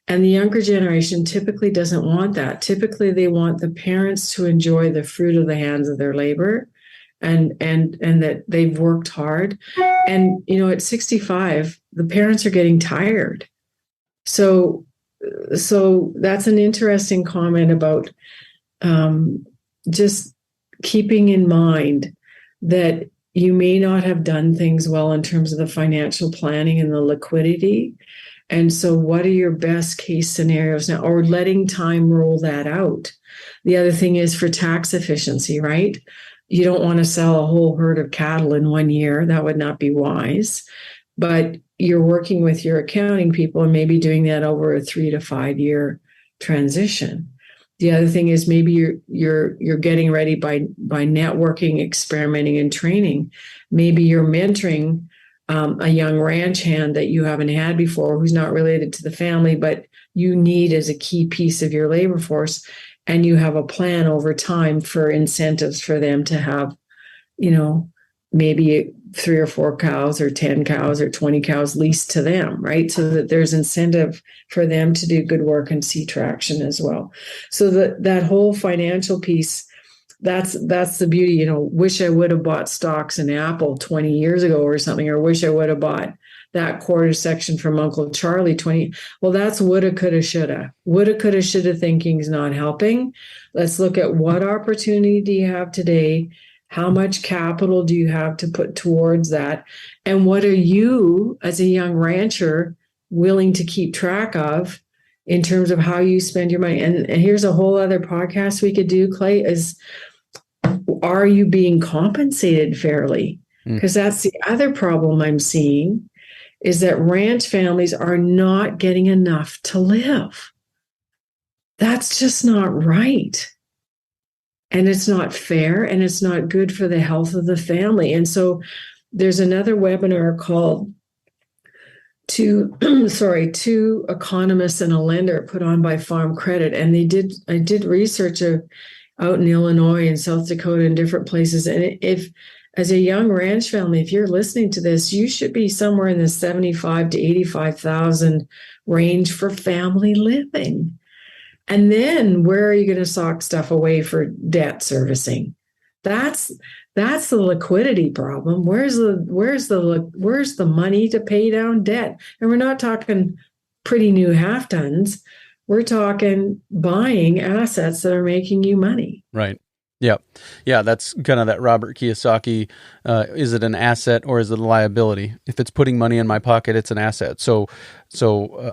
And the younger generation typically doesn't want that. Typically, they want the parents to enjoy the fruit of the hands of their labor, and that they've worked hard. And, at 65, the parents are getting tired. So that's an interesting comment about just keeping in mind that you may not have done things well in terms of the financial planning and the liquidity. And so what are your best case scenarios now, or letting time roll that out? The other thing is for tax efficiency, right? You don't want to sell a whole herd of cattle in 1 year. That would not be wise. But you're working with your accounting people and maybe doing that over a 3 to 5 year transition. The other thing is maybe you're getting ready by networking, experimenting, and training. Maybe you're mentoring a young ranch hand that you haven't had before, who's not related to the family, but you need as a key piece of your labor force. And you have a plan over time for incentives for them to have, maybe 3 or 4 cows or 10 cows or 20 cows leased to them, right? So that there's incentive for them to do good work and see traction as well. So that whole financial piece, that's the beauty. Wish I would have bought stocks in Apple 20 years ago or something, or wish I would have bought that quarter section from Uncle Charlie 20. Well, that's woulda, coulda, shoulda. Woulda, coulda, shoulda thinking is not helping. Let's look at what opportunity do you have today? How much capital do you have to put towards that? And what are you, as a young rancher, willing to keep track of in terms of how you spend your money? And here's a whole other podcast we could do, Clay, is are you being compensated fairly? Because that's the other problem I'm seeing, is that ranch families are not getting enough to live. That's just not right. And it's not fair, and it's not good for the health of the family. And so there's another webinar called Two Economists and a Lender, put on by Farm Credit. And I did research out in Illinois and South Dakota and different places. And if, as a young ranch family, if you're listening to this, you should be somewhere in the 75 to 85,000 range for family living. And then where are you going to sock stuff away for debt servicing? That's the liquidity problem. Where's the money to pay down debt? And we're not talking pretty new half tons. We're talking buying assets that are making you money.
Right. Yeah. Yeah. That's kind of that Robert Kiyosaki. Is it an asset or is it a liability? If it's putting money in my pocket, it's an asset. So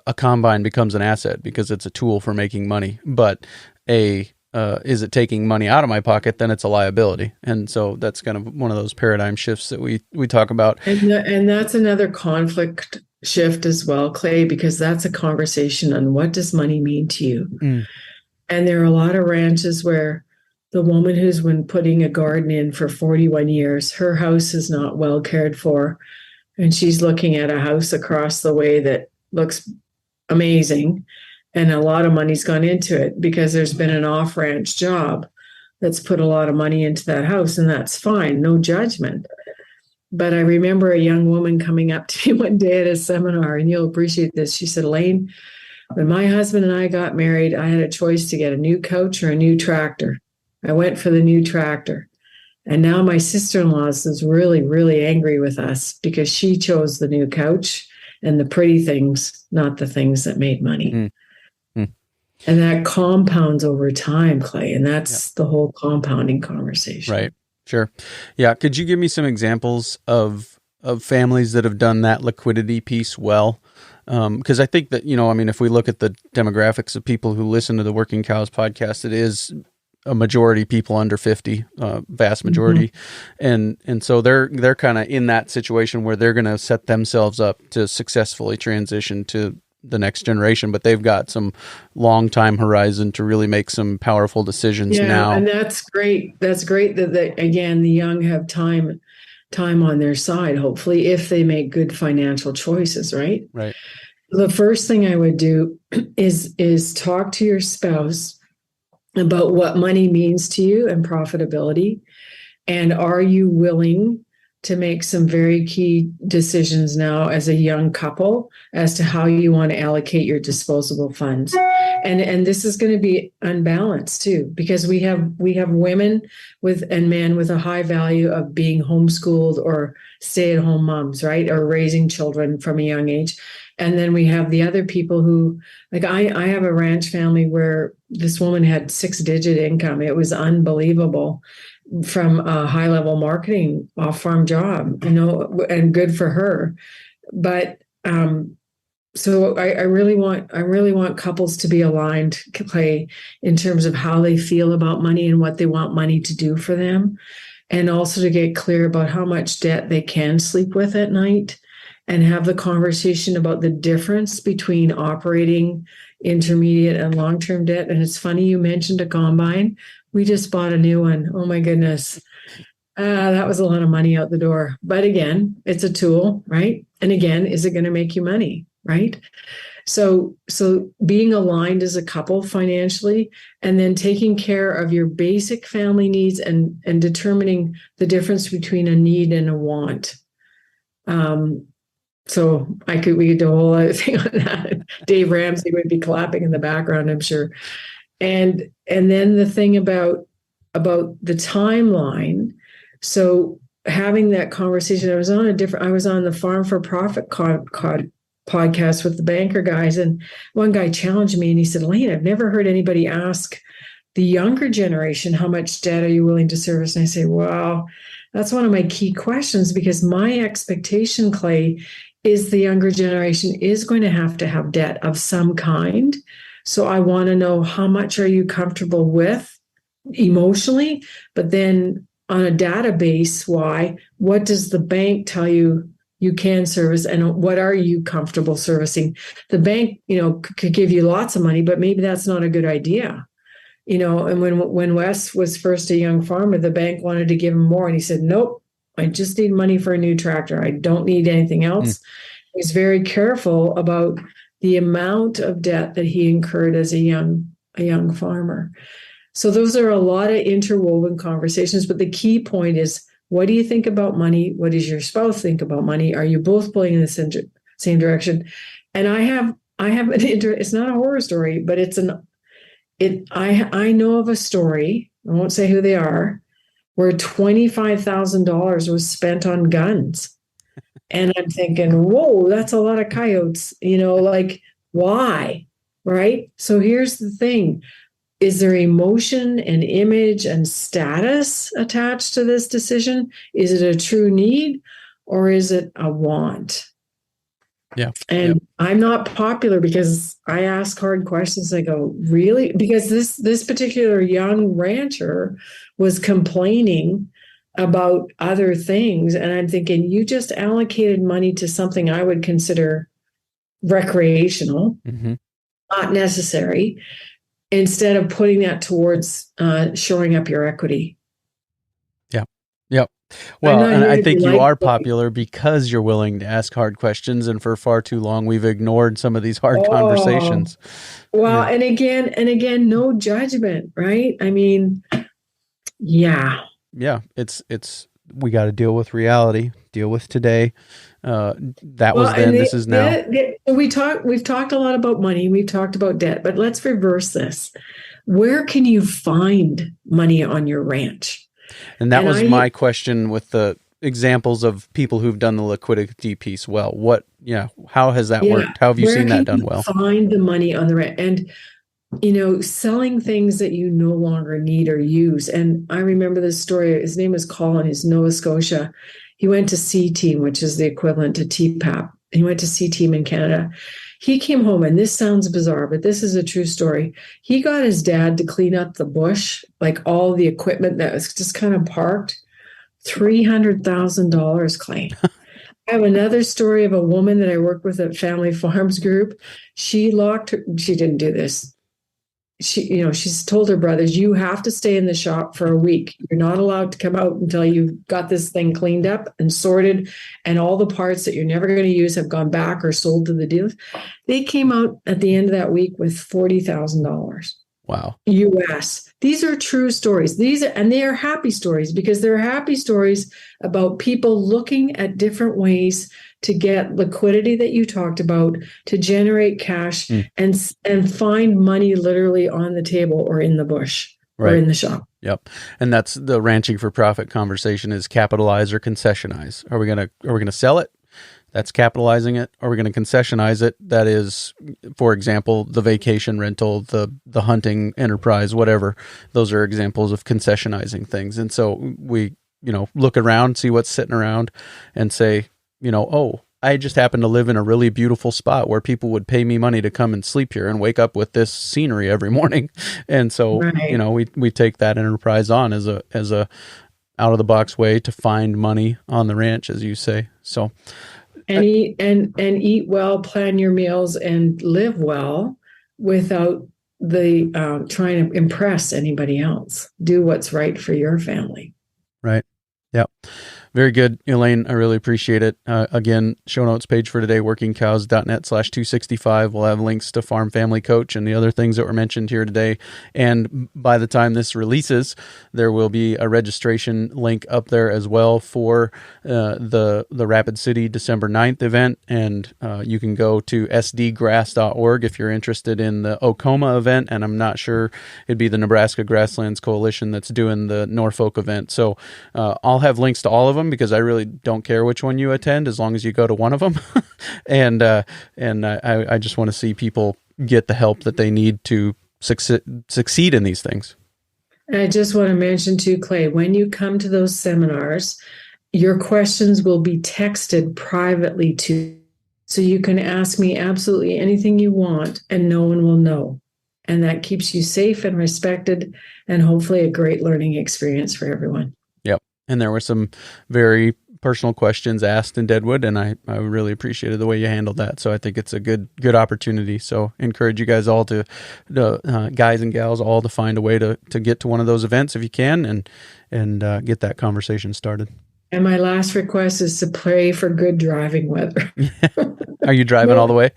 a combine becomes an asset because it's a tool for making money. But is it taking money out of my pocket? Then it's a liability. And so that's kind of one of those paradigm shifts that we talk about.
And that's another conflict shift as well, Clay, because that's a conversation on what does money mean to you. And there are a lot of ranches where the woman who's been putting a garden in for 41 years, her house is not well cared for. And she's looking at a house across the way that looks amazing. And a lot of money's gone into it because there's been an off-ranch job that's put a lot of money into that house. And that's fine, no judgment. But I remember a young woman coming up to me one day at a seminar, and you'll appreciate this. She said, Elaine, when my husband and I got married, I had a choice to get a new couch or a new tractor. I went for the new tractor. And now my sister-in-law is really, really angry with us because she chose the new couch and the pretty things, not the things that made money. And that compounds over time, Clay. And that's the whole compounding conversation.
Right. Sure. Yeah. Could you give me some examples of families that have done that liquidity piece well? Because I think that, if we look at the demographics of people who listen to the Working Cows podcast, it is a majority people under 50, vast majority. And so they're kind of in that situation where they're going to set themselves up to successfully transition to the next generation, but they've got some long time horizon to really make some powerful decisions now.
And that's great. That's great that again, the young have time on their side, hopefully, if they make good financial choices, right?
Right.
The first thing I would do is talk to your spouse about what money means to you and profitability. And are you willing to make some very key decisions now as a young couple as to how you want to allocate your disposable funds? And this is going to be unbalanced too, because we have women and men with a high value of being homeschooled or stay-at-home moms, right? Or raising children from a young age. And then we have the other people who, like I have a ranch family where this woman had 6-digit income. It was unbelievable from a high level marketing off farm job, and good for her. But so I really want couples to be aligned, Clay, in terms of how they feel about money and what they want money to do for them, and also to get clear about how much debt they can sleep with at night, and have the conversation about the difference between operating, intermediate, and long-term debt. And it's funny you mentioned a combine. We just bought a new one. Oh my goodness. That was a lot of money out the door. But again, it's a tool, right? And again, is it going to make you money? Right. So being aligned as a couple financially, and then taking care of your basic family needs, and determining the difference between a need and a want. So we could do a whole other thing on that. Dave Ramsey would be clapping in the background, I'm sure. And then the thing about the timeline. So having that conversation, I was on the Farm for Profit podcast with the banker guys, and one guy challenged me and he said, Elaine, I've never heard anybody ask the younger generation, how much debt are you willing to service? And I say, well, that's one of my key questions, because my expectation, Clay, is the younger generation is going to have debt of some kind. So I want to know, how much are you comfortable with emotionally, but then on a database, what does the bank tell you can service, and what are you comfortable servicing? The bank, could give you lots of money, but maybe that's not a good idea. And when Wes was first a young farmer, the bank wanted to give him more, and he said, nope, I just need money for a new tractor. I don't need anything else. He was very careful about the amount of debt that he incurred as a young farmer. So those are a lot of interwoven conversations, but the key point is, what do you think about money? What does your spouse think about money? Are you both pulling in the same direction? And I have it's not a horror story, but I know of a story, I won't say who they are, where $25,000 was spent on guns. And I'm thinking, whoa, that's a lot of coyotes, like, why? Right? So here's the thing. Is there emotion and image and status attached to this decision? Is it a true need, or is it a want?
Yeah.
And I'm not popular because I ask hard questions. I go, really? Because this particular young rancher was complaining about other things. And I'm thinking, you just allocated money to something I would consider recreational, not necessary, instead of putting that towards shoring up your equity.
Yep. Well, and I think you are popular because you're willing to ask hard questions, and for far too long we've ignored some of these hard conversations.
Well, and again, no judgment, right? I mean, yeah.
Yeah, it's we got to deal with reality, deal with today. That was then, this is now.
We've talked a lot about money, we've talked about debt, but let's reverse this. Where can you find money on your ranch?
And that was my question with the examples of people who've done the liquidity piece well. How has that worked? How have you seen that done well?
Find the money on the ranch, and selling things that you no longer need or use. And I remember this story. His name was Colin. He's Nova Scotia. He went to C-Team, which is the equivalent to TPAP. He went to C-Team in Canada. He came home, and this sounds bizarre, but this is a true story. He got his dad to clean up the bush, like all the equipment that was just kind of parked. $300,000, Clay. I have another story of a woman that I work with at Family Farms Group. She didn't do this. She's told her brothers, you have to stay in the shop for a week. You're not allowed to come out until you've got this thing cleaned up and sorted, and all the parts that you're never going to use have gone back or sold to the dealers. They came out at the end of that week with $40,000.
Wow.
US. These are true stories. They are happy stories, because they're happy stories about people looking at different ways to get liquidity that you talked about, to generate cash and find money literally on the table or in the bush or in the shop.
Yep. And that's the ranching for profit conversation, is capitalize or concessionize. Are we going to sell it That's capitalizing it. Are we going to concessionize it? That is, for example, the vacation rental, the hunting enterprise, whatever. Those are examples of concessionizing things. And so we, look around, see what's sitting around and say, oh, I just happen to live in a really beautiful spot where people would pay me money to come and sleep here and wake up with this scenery every morning. And so,
Right.
we take that enterprise on as a out of the box way to find money on the ranch, as you say. So,
And eat well, plan your meals, and live well without the trying to impress anybody else. Do what's right for your family.
right. Yeah. Very good, Elaine. I really appreciate it. Again, show notes page for today, workingcows.net/265. We'll have links to Farm Family Coach and the other things that were mentioned here today. And by the time this releases, there will be a registration link up there as well for the Rapid City December 9th event. And you can go to sdgrass.org if you're interested in the Oklahoma event. And I'm not sure, it'd be the Nebraska Grasslands Coalition that's doing the Norfolk event. So I'll have links to all of them, because I really don't care which one you attend as long as you go to one of them. and I just want to see people get the help that they need to succeed in these things.
And I just want to mention too, Clay, when you come to those seminars, your questions will be texted privately to, so you can ask me absolutely anything you want and no one will know. And that keeps you safe and respected, and hopefully a great learning experience for everyone.
Yep. And there were some very personal questions asked in Deadwood, and I really appreciated the way you handled that. So I think it's a good opportunity. So encourage you guys all guys and gals, all to find a way to get to one of those events if you can, and get that conversation started.
And my last request is to pray for good driving weather.
Are you driving all the way?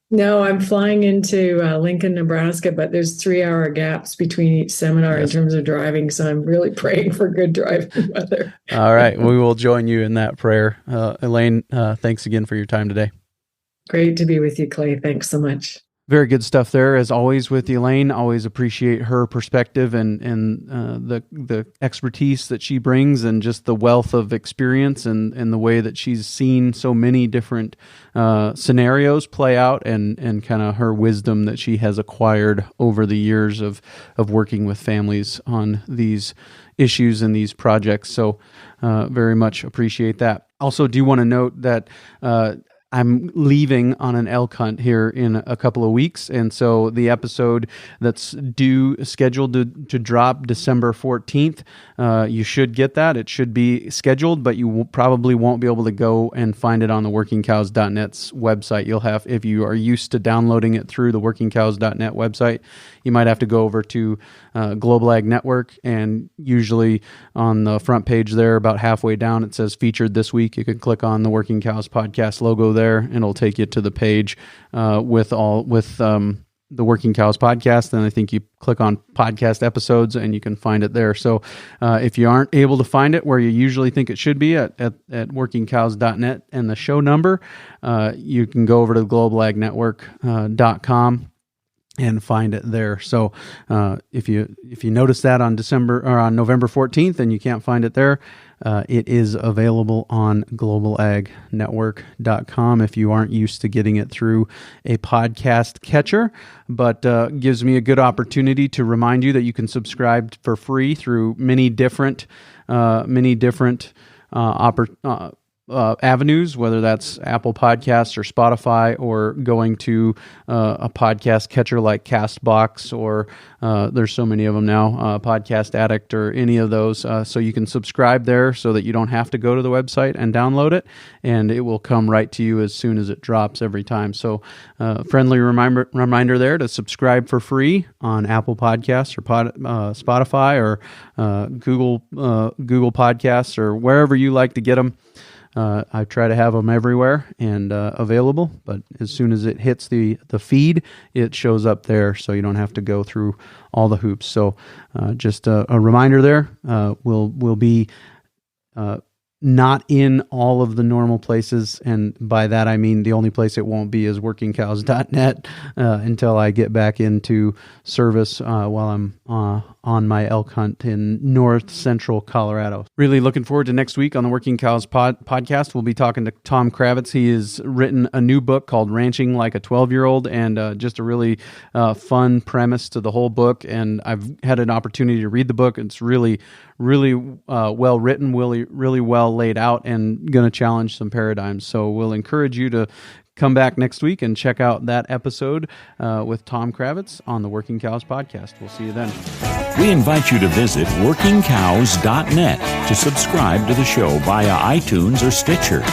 No, I'm flying into Lincoln, Nebraska, but there's 3-hour gaps between each seminar in terms of driving. So I'm really praying for good driving weather.
All right. We will join you in that prayer. Elaine, thanks again for your time today.
Great to be with you, Clay. Thanks so much.
Very good stuff there, as always, with Elaine. Always appreciate her perspective and the expertise that she brings, and just the wealth of experience and the way that she's seen so many different scenarios play out, and kind of her wisdom that she has acquired over the years of working with families on these issues and these projects. So very much appreciate that. Also do want to note that I'm leaving on an elk hunt here in a couple of weeks, and so the episode that's scheduled to drop December 14th, you should get that. It should be scheduled, but you probably won't be able to go and find it on the workingcows.net's website. You'll have, if you are used to downloading it through the workingcows.net website, you might have to go over to Global Ag Network, and usually on the front page there, about halfway down, it says featured this week. You can click on the Working Cows podcast logo there, and it'll take you to the page with the Working Cows podcast. And I think you click on podcast episodes and you can find it there. So if you aren't able to find it where you usually think it should be at workingcows.net and the show number, you can go over to globalagnetwork.com and find it there. So if you notice that on November 14th and you can't find it there, it is available on globalagnetwork.com if you aren't used to getting it through a podcast catcher. But gives me a good opportunity to remind you that you can subscribe for free through many different avenues, whether that's Apple Podcasts or Spotify, or going to a podcast catcher like Castbox, or there's so many of them now, Podcast Addict, or any of those. So you can subscribe there so that you don't have to go to the website and download it, and it will come right to you as soon as it drops every time. So friendly reminder there to subscribe for free on Apple Podcasts or Spotify or Google Podcasts, or wherever you like to get them. I try to have them everywhere and available, but as soon as it hits the feed, it shows up there, so you don't have to go through all the hoops. So just a reminder there. We'll be not in all of the normal places, and by that I mean the only place it won't be is workingcows.net until I get back into service while I'm on my elk hunt in north central Colorado. Really looking forward to next week on the Working Cows podcast. We'll be talking to Tom Kravitz. He has written a new book called Ranching Like a 12-Year-Old, and just a really fun premise to the whole book. And I've had an opportunity to read the book. It's really well written, really well laid out, and going to challenge some paradigms. So we'll encourage you to come back next week and check out that episode with Tom Kravitz on the Working Cows podcast. We'll see you then.
We invite you to visit workingcows.net to subscribe to the show via iTunes or Stitcher.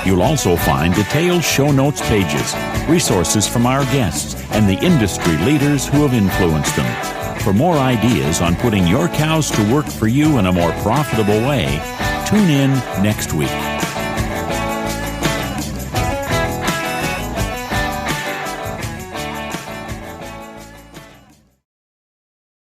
You'll also find detailed show notes pages, resources from our guests, and the industry leaders who have influenced them. For more ideas on putting your cows to work for you in a more profitable way, tune in next week.